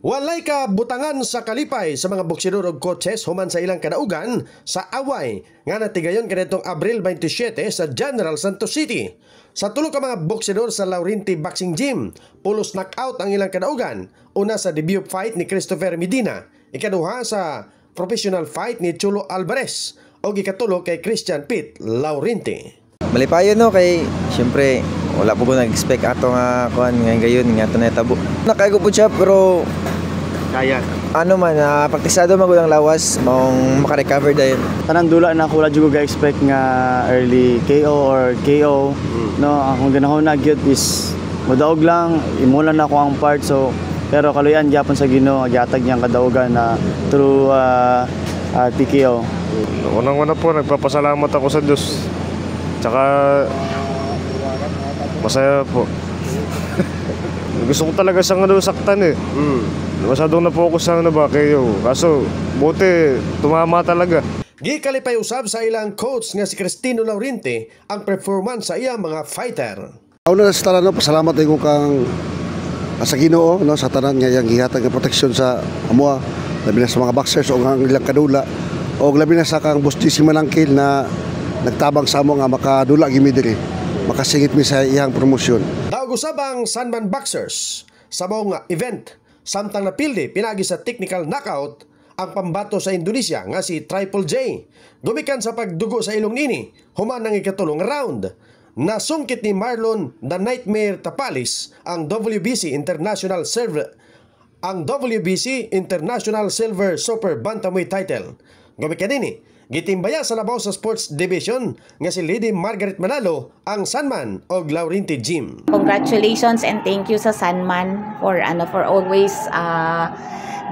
Walay ka butangan sa kalipay sa mga boksidor og coaches human sa ilang kadaugan sa away nga natigayon kanitong Abril 27 sa General Santos City. Sa tulo ka mga boksidor sa Laurenti Boxing Gym, pulos knockout ang ilang kadaugan. Una sa debut fight ni Christopher Medina, ikaduha sa professional fight ni Chulo Alvarez, o ikatulo kay Christian Pete Laurenti. Malipayon no kay syempre wala po ko nag-expect ato nga kuan ngayon gayon nga to na tabo. Nakaigo po siya pero Kaya ano man praktisado man ang lawas maong maka-recover dayon. Tanan dula na ko la jud ga-expect nga early KO or KO. No, akong ganahon na gyud is modaog lang imulan na ko ang part so pero kaluyan gyapon sa Ginoo gihatag niyang kadaugan na through TKO. Unang-una po nagpapasalamat ako sa Diyos. Tsaka masaya po. Gusto ko talaga siyang saktan eh. Masyadong na-focus sa KO. Kaso buti tumama talaga. Gikalipay usab sa ilang coach nga si Cristino Laurenti ang performance sa iyang mga fighter. Una sa tanan, pasalamat ko kang sa Ginoo no, sa tanan nga yang gihatag nga proteksyon sa amuha, labi na sa mga boxers o ang ilang kadula o labi na sa kang Boss GC Manangkil na nagtabang sa amo nga makadula gimi diri, makasingit mi sa iyang promosyon. Daog usab ang Sanman Boxers sa mga event samtang napildi pinagi sa technical knockout ang pambato sa Indonesia nga si Triple J. Gumikan sa pagdugo sa ilong nini, human ng ikatulong round. Nasungkit ni Marlon The Nightmare Tapalis ang WBC International Silver Super Bantamweight title. Gumikan nini, gitimbaya sa labaw sa sports division nga si Lady Margaret Manalo ang Sanman og Laurenti Gym. Congratulations and thank you sa Sanman for always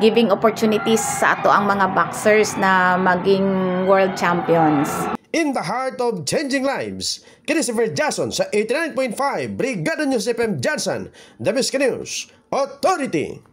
giving opportunities sa ato ang mga boxers na maging world champions. In the heart of changing lives, Christopher Jason sa 89.5 Brigada News FM Johnson, The Miska News Authority.